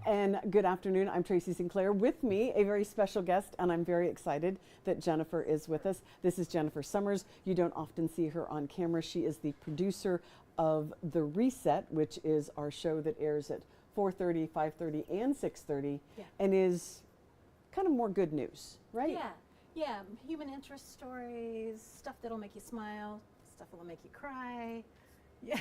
and good afternoon. I'm Tracy Sinclair. With me, a very special guest, and I'm very excited that Jennifer is with us. This is Jennifer Summers. You don't often see her on camera. She is the producer of The Reset, which is our show that airs at 4:30, 5:30, and 6:30, and is kind of more good news, right? Yeah, human interest stories, stuff that'll make you smile, stuff that'll make you cry. Yeah.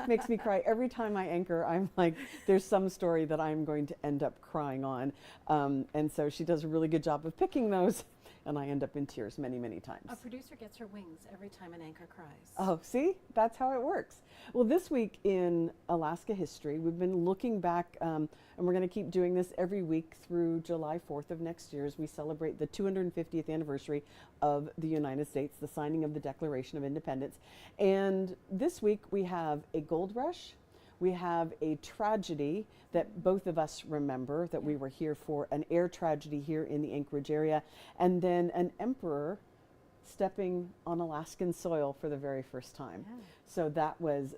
Makes me cry every time I anchor. I'm like, there's some story that I'm going to end up crying on. And so she does a really good job of picking those, and I end up in tears many, many times. A producer gets her wings every time an anchor cries. Oh, see? That's how it works. Well, this week in Alaska history, we've been looking back, and we're going to keep doing this every week through July 4th of next year as we celebrate the 250th anniversary of the United States, the signing of the Declaration of Independence. And this week we have a gold rush, we have a tragedy that both of us remember, that we were here for, an air tragedy here in the Anchorage area, and then an emperor stepping on Alaskan soil for the very first time. Yeah. So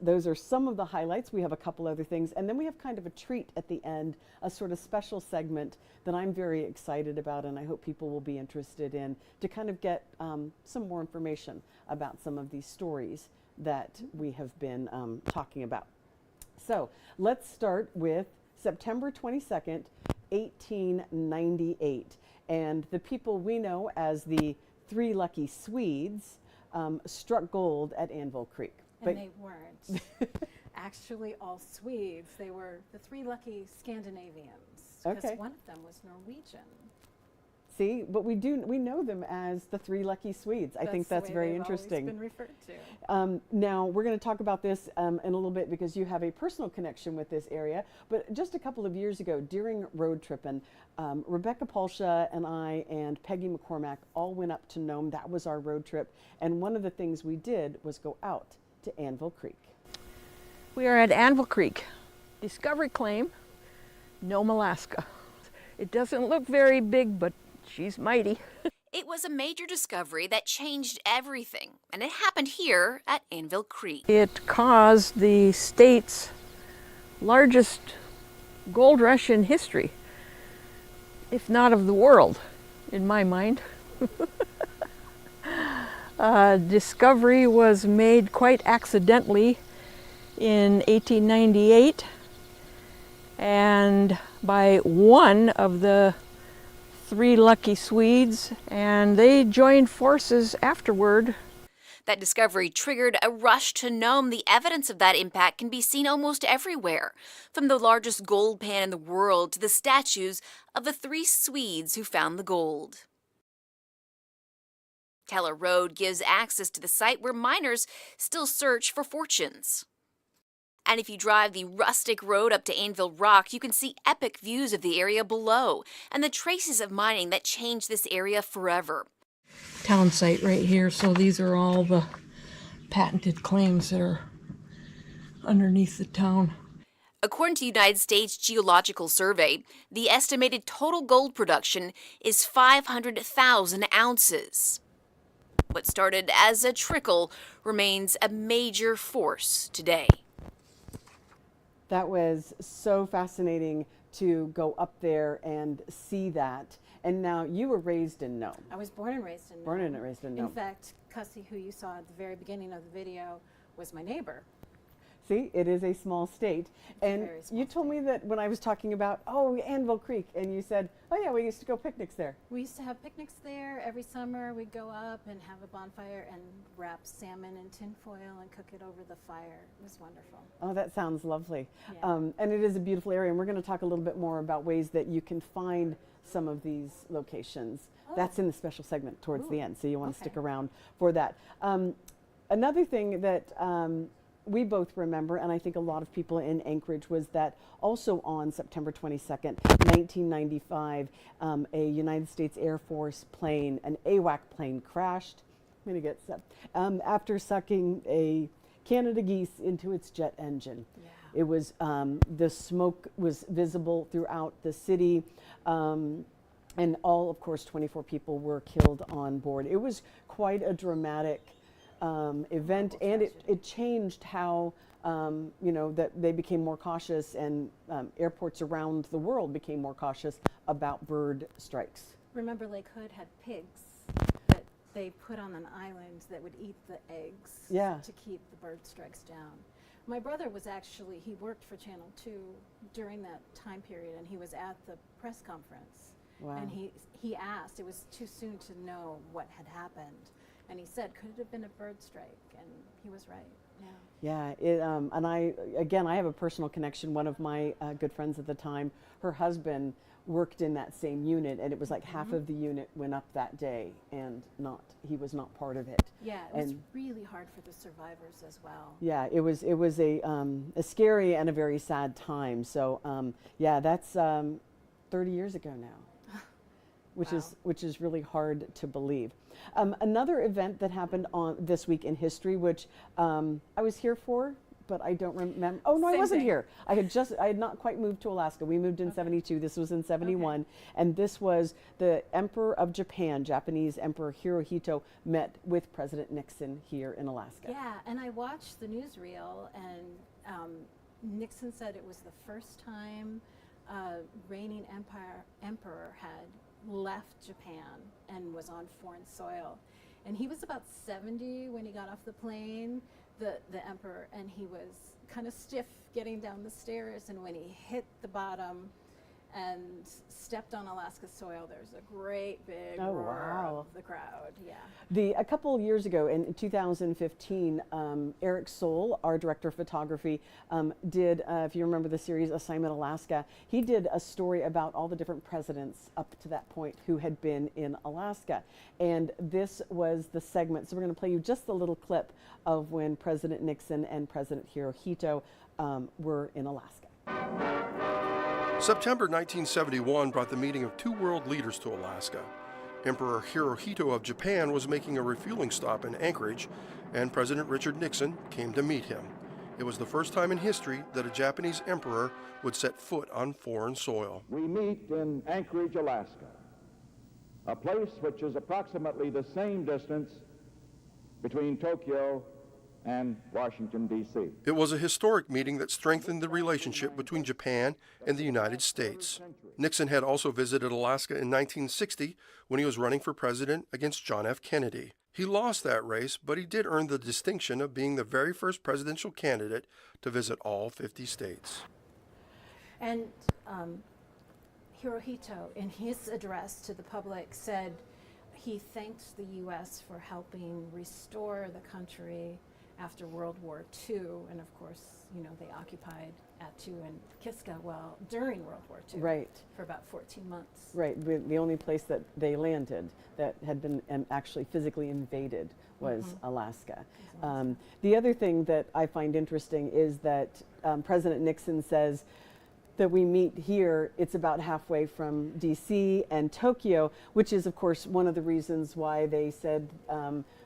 those are some of the highlights. We have a couple other things, and then we have kind of a treat at the end, a sort of special segment that I'm very excited about, and I hope people will be interested in, to kind of get some more information about some of these stories that we have been talking about. So let's start with September 22nd, 1898, and the people we know as the Three Lucky Swedes struck gold at Anvil Creek. And they weren't actually all Swedes. They were the Three Lucky Scandinavians, because one of them was Norwegian. See, but we know them as the Three Lucky Swedes. I think that's very interesting. Always been referred to. Now we're going to talk about this in a little bit because you have a personal connection with this area. But just a couple of years ago, during road tripping, Rebecca Paulsha and I and Peggy McCormack all went up to Nome. That was our road trip, and one of the things we did was go out to Anvil Creek. We are at Anvil Creek, discovery claim, Nome, Alaska. It doesn't look very big, but she's mighty. It was a major discovery that changed everything, and it happened here at Anvil Creek. It caused the state's largest gold rush in history, if not of the world, in my mind. Discovery was made quite accidentally in 1898, and by one of the Three Lucky Swedes, and they joined forces afterward. That discovery triggered a rush to Nome. The evidence of that impact can be seen almost everywhere, from the largest gold pan in the world to the statues of the three Swedes who found the gold. Teller Road gives access to the site where miners still search for fortunes. And if you drive the rustic road up to Anvil Rock, you can see epic views of the area below and the traces of mining that changed this area forever. Town site right here, so these are all the patented claims that are underneath the town. According to the United States Geological Survey, the estimated total gold production is 500,000 ounces. What started as a trickle remains a major force today. That was so fascinating to go up there and see that. And now you were raised in Nome. I was born and raised in Nome. Born and raised in Nome. In fact, Cussie, who you saw at the very beginning of the video, was my neighbor. See, it is a small state. And very small you told me that when I was talking about, Anvil Creek, and you said, oh yeah, we used to go picnics there. We used to have picnics there every summer. We'd go up and have a bonfire and wrap salmon in tinfoil and cook it over the fire. It was wonderful. Oh, that sounds lovely. Yeah. And it is a beautiful area, and we're going to talk a little bit more about ways that you can find some of these locations. Oh. That's in the special segment towards the end, so you want to stick Okay. around for that. Another thing that we both remember, and I think a lot of people in Anchorage, was that also on September 22nd, 1995, a United States Air Force plane, an AWAC plane, crashed. I'm going to get set, after sucking a Canada geese into its jet engine. Yeah. It was, the smoke was visible throughout the city, and all, of course, 24 people were killed on board. It was quite a dramatic event, and it changed how that they became more cautious, and airports around the world became more cautious about bird strikes. Remember, Lake Hood had pigs that they put on an island that would eat the eggs to keep the bird strikes down. My brother he worked for Channel 2 during that time period, and he was at the press conference. Wow. And he asked, it was too soon to know what had happened, and he said, could it have been a bird strike? And he was right. Yeah. Yeah, and I have a personal connection. One of my good friends at the time, her husband worked in that same unit, and it was like half of the unit went up that day, and he was not part of it. Yeah, it was really hard for the survivors as well. Yeah, it was a scary and a very sad time. So that's 30 years ago now, which is really hard to believe. Another event that happened on this week in history, which I was here for, but I don't remember. Oh no, I wasn't here. I had not quite moved to Alaska. We moved in 72. This was in 71, and this was the Emperor of Japan, Japanese Emperor Hirohito, met with President Nixon here in Alaska. Yeah, and I watched the newsreel, and Nixon said it was the first time reigning emperor had left Japan and was on foreign soil. And he was about 70 when he got off the plane, the emperor, and he was kind of stiff getting down the stairs, and when he hit the bottom and stepped on Alaska soil, there's a great big roar of the crowd. Yeah. A couple years ago, in 2015, Eric Sohl, our director of photography, did, if you remember the series Assignment Alaska, he did a story about all the different presidents up to that point who had been in Alaska. And this was the segment. So we're going to play you just a little clip of when President Nixon and President Hirohito were in Alaska. September 1971 brought the meeting of two world leaders to Alaska. Emperor Hirohito of Japan was making a refueling stop in Anchorage, and President Richard Nixon came to meet him. It was the first time in history that a Japanese emperor would set foot on foreign soil. We meet in Anchorage, Alaska, a place which is approximately the same distance between Tokyo and Washington, D.C. It was a historic meeting that strengthened the relationship between Japan and the United States. Nixon had also visited Alaska in 1960 when he was running for president against John F. Kennedy. He lost that race, but he did earn the distinction of being the very first presidential candidate to visit all 50 states. And Hirohito, in his address to the public, said he thanked the U.S. for helping restore the country after World War II, and of course, they occupied Attu and Kiska during World War II, right, for about 14 months. Right, the only place that they landed that had been actually physically invaded was Alaska. The other thing that I find interesting is that President Nixon says that we meet here, it's about halfway from DC and Tokyo, which is of course one of the reasons why they said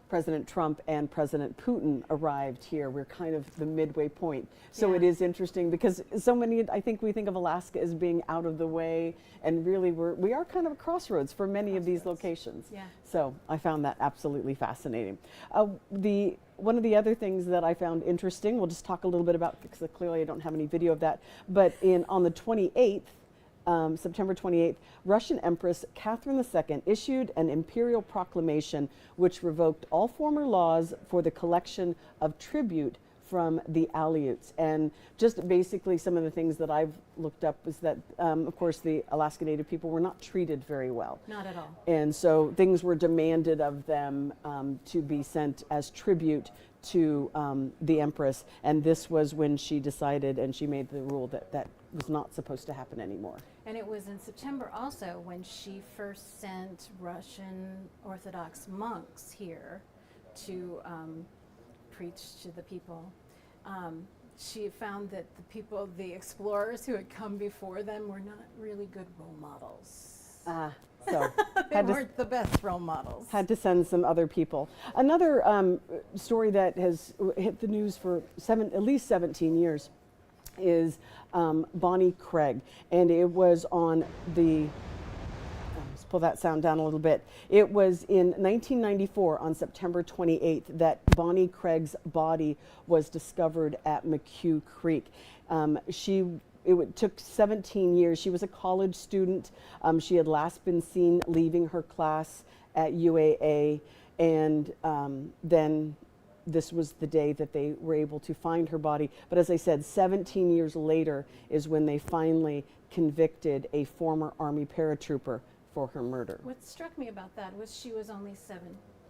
President Trump and President Putin arrived here. We're kind of the midway point. So it is interesting because I think we think of Alaska as being out of the way, and really we are kind of a crossroads for many of these locations. Yeah. So I found that absolutely fascinating. One of the other things that I found interesting, we'll just talk a little bit about, because clearly I don't have any video of that, but on the 28th, September 28th, Russian Empress Catherine II issued an imperial proclamation which revoked all former laws for the collection of tribute from the Aleuts. And just basically some of the things that I've looked up is that, of course, the Alaska Native people were not treated very well. Not at all. And so things were demanded of them to be sent as tribute to the Empress. And this was when she decided, and she made the rule that was not supposed to happen anymore. And it was in September also when she first sent Russian Orthodox monks here to preach to the people. She found that the explorers who had come before them were not really good role models. So they weren't the best role models. Had to send some other people. Another story that has hit the news for at least 17 years is Bonnie Craig, and it was on the pull that sound down a little bit. It was in 1994 on September 28th that Bonnie Craig's body was discovered at McHugh Creek. It took 17 years. She was a college student. She had last been seen leaving her class at UAA, and then this was the day that they were able to find her body. But as I said, 17 years later is when they finally convicted a former Army paratrooper for her murder. What struck me about that was she was only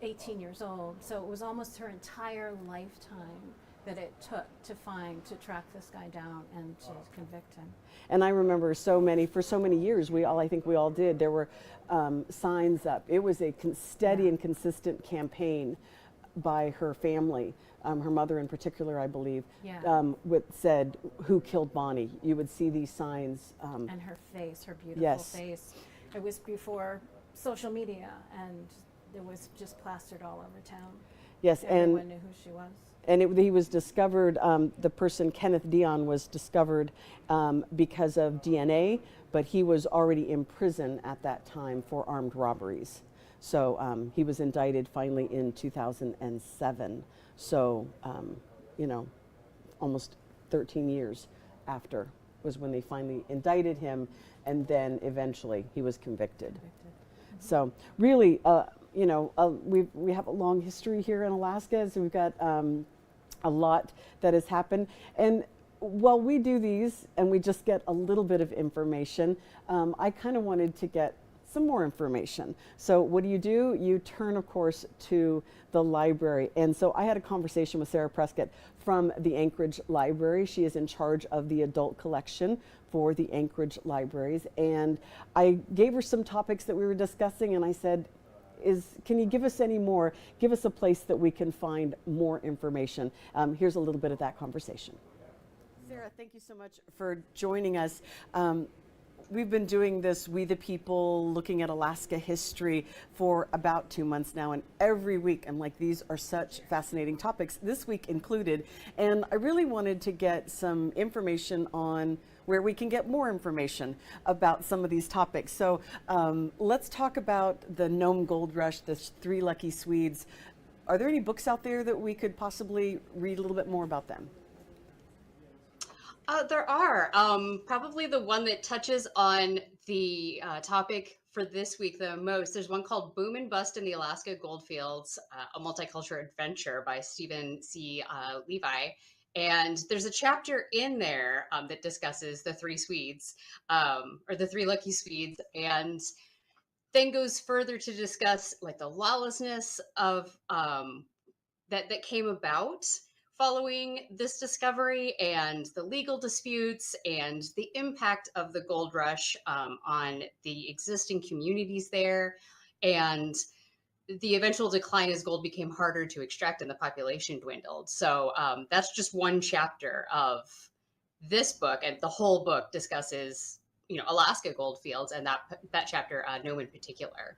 18 years old, so it was almost her entire lifetime that it took to track this guy down and to convict him. And I remember for so many years, I think we all did, there were signs up. It was a steady and consistent campaign by her family, her mother in particular, I believe, said, "Who killed Bonnie?" You would see these signs. And her face, her beautiful face. It was before social media, and it was just plastered all over town. Yes, everyone knew who she was. And he was discovered, the person, Kenneth Dion, was discovered because of DNA, but he was already in prison at that time for armed robberies. So he was indicted finally in 2007. So, almost 13 years after was when they finally indicted him, and then eventually he was convicted. Mm-hmm. So really, we have a long history here in Alaska, so we've got a lot that has happened. And while we do these and we just get a little bit of information, I kind of wanted to get some more information. So what do? You turn, of course, to the library. And so I had a conversation with Sarah Prescott from the Anchorage Library. She is in charge of the adult collection for the Anchorage Libraries. And I gave her some topics that we were discussing, and I said, can you give us any more? Give us a place that we can find more information. Here's a little bit of that conversation. Sarah, thank you so much for joining us. We've been doing this, We the People, looking at Alaska history for about 2 months now, and every week I'm like, these are such fascinating topics, this week included, and I really wanted to get some information on where we can get more information about some of these topics. So let's talk about the Nome Gold Rush, the Three Lucky Swedes. Are there any books out there that we could possibly read a little bit more about them? There are. Probably the one that touches on the topic for this week the most. There's one called Boom and Bust in the Alaska Goldfields, a multicultural adventure by Stephen C. Levi. And there's a chapter in there that discusses the three Swedes, or the Three Lucky Swedes, and then goes further to discuss like the lawlessness of that came about following this discovery, and the legal disputes and the impact of the gold rush on the existing communities there, and the eventual decline as gold became harder to extract and the population dwindled. So that's just one chapter of this book, and the whole book discusses, Alaska gold fields and that chapter, Nome in particular.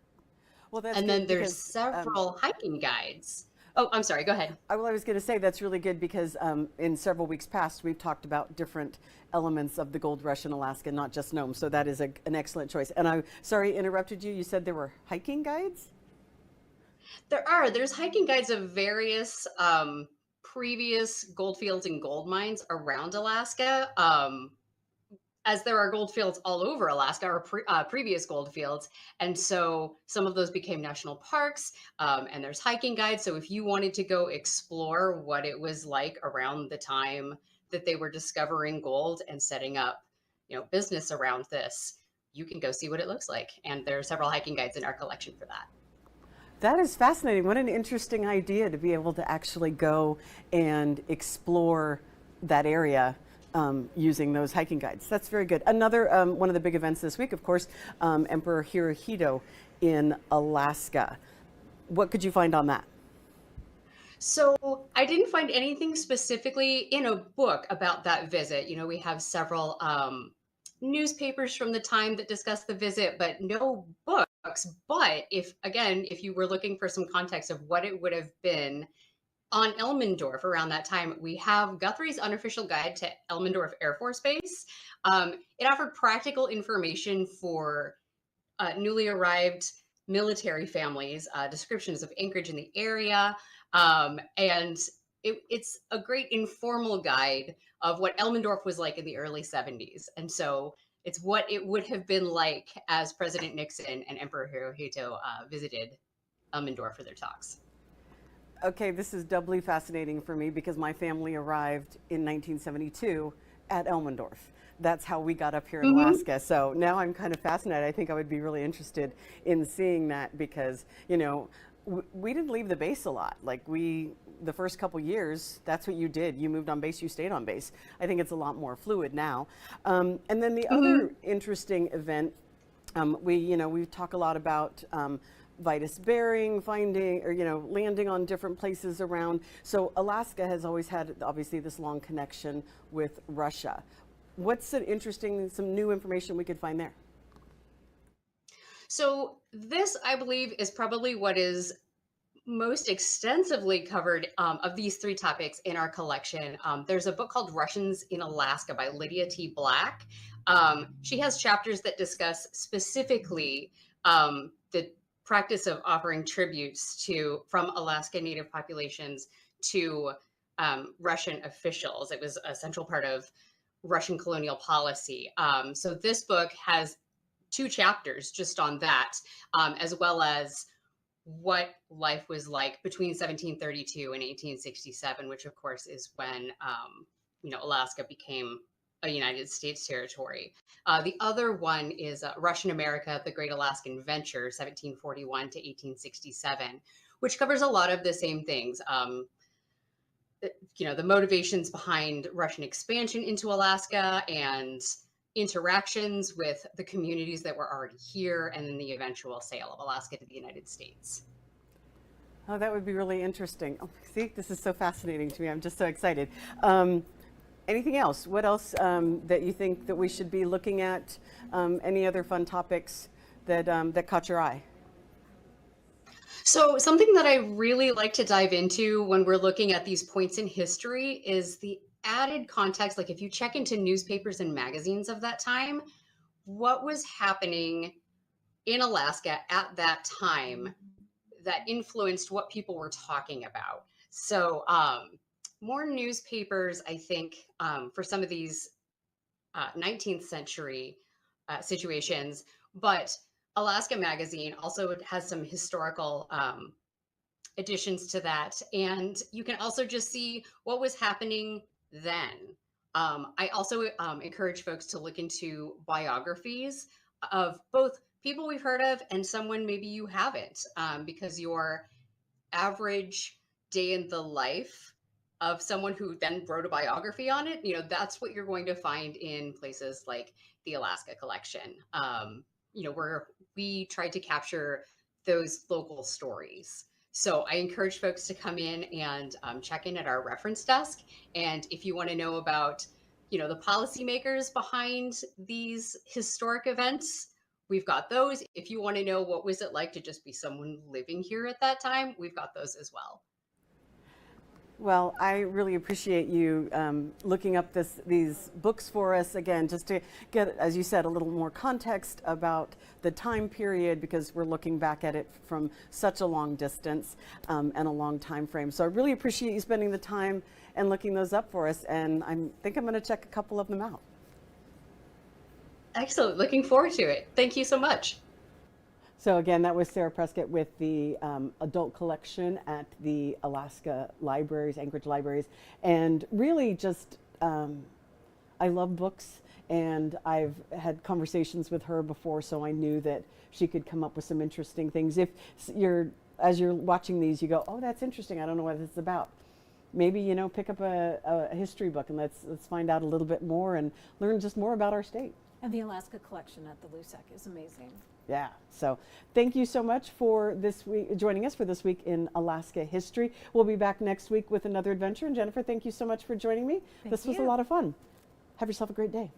Well, that's and good then there's because, several hiking guides. Oh, I'm sorry, go ahead. I was going to say that's really good because in several weeks past, we've talked about different elements of the gold rush in Alaska, not just Nome. So that is an excellent choice. And I'm sorry, interrupted you. You said there were hiking guides? There's hiking guides of various previous gold fields and gold mines around Alaska. As there are gold fields all over Alaska, or previous gold fields. And so some of those became national parks, and there's hiking guides. So if you wanted to go explore what it was like around the time that they were discovering gold and setting up, business around this, you can go see what it looks like. And there are several hiking guides in our collection for that. That is fascinating. What an interesting idea to be able to actually go and explore that area using those hiking guides. That's very good. Another one of the big events this week, of course, Emperor Hirohito in Alaska. What could you find on that? So I didn't find anything specifically in a book about that visit. We have several newspapers from the time that discuss the visit, but no books. But if you were looking for some context of what it would have been on Elmendorf around that time, we have Guthrie's Unofficial Guide to Elmendorf Air Force Base. It offered practical information for newly arrived military families, descriptions of Anchorage in the area, and it's a great informal guide of what Elmendorf was like in the early 70s. And so it's what it would have been like as President Nixon and Emperor Hirohito visited Elmendorf for their talks. Okay, this is doubly fascinating for me because my family arrived in 1972 at Elmendorf. That's how we got up here in Alaska. So now I'm kind of fascinated. I think I would be really interested in seeing that because, you know, we didn't leave the base a lot. Like the first couple years, that's what you did. You moved on base, you stayed on base. I think it's a lot more fluid now. And then the other interesting event, we talk a lot about Vitus Bering finding or landing on different places around. So Alaska has always had obviously this long connection with Russia. What's some new information we could find there? So this, I believe, is probably what is most extensively covered of these three topics in our collection. There's a book called Russians in Alaska by Lydia T. Black. She has chapters that discuss specifically the practice of offering tributes from Alaska Native populations to Russian officials. It was a central part of Russian colonial policy. So this book has 2 chapters just on that, as well as what life was like between 1732 and 1867, which of course is when Alaska became a United States territory. The other one is Russian America, the Great Alaskan Venture, 1741 to 1867, which covers a lot of the same things. The motivations behind Russian expansion into Alaska and interactions with the communities that were already here, and then the eventual sale of Alaska to the United States. Oh, that would be really interesting. Oh, see, this is so fascinating to me. I'm just so excited. Anything else? What else that you think that we should be looking at? Any other fun topics that caught your eye? So something that I really like to dive into when we're looking at these points in history is the added context. Like if you check into newspapers and magazines of that time, what was happening in Alaska at that time that influenced what people were talking about. So more newspapers, I think, for some of these 19th century situations, but Alaska Magazine also has some historical additions to that. And you can also just see what was happening then. I also encourage folks to look into biographies of both people we've heard of and someone maybe you haven't, because your average day in the life of someone who then wrote a biography on it, that's what you're going to find in places like the Alaska Collection. Where we tried to capture those local stories. So I encourage folks to come in and check in at our reference desk. And if you want to know about, the policymakers behind these historic events, we've got those. If you want to know what was it like to just be someone living here at that time, we've got those as well. Well, I really appreciate you looking up these books for us again, just to get, as you said, a little more context about the time period, because we're looking back at it from such a long distance and a long time frame. So I really appreciate you spending the time and looking those up for us, and I think I'm going to check a couple of them out. Excellent. Looking forward to it. Thank you so much. So again, that was Sarah Prescott with the adult collection at the Alaska Libraries, Anchorage Libraries. And really just, I love books, and I've had conversations with her before, so I knew that she could come up with some interesting things. If as you're watching these, you go, oh, that's interesting, I don't know what it's about. Maybe, pick up a history book and let's find out a little bit more and learn just more about our state. And the Alaska Collection at the LUSAC is amazing. Yeah, so thank you so much for this week, joining us for this week in Alaska history. We'll be back next week with another adventure. And Jennifer, thank you so much for joining me. This was a lot of fun. Have yourself a great day.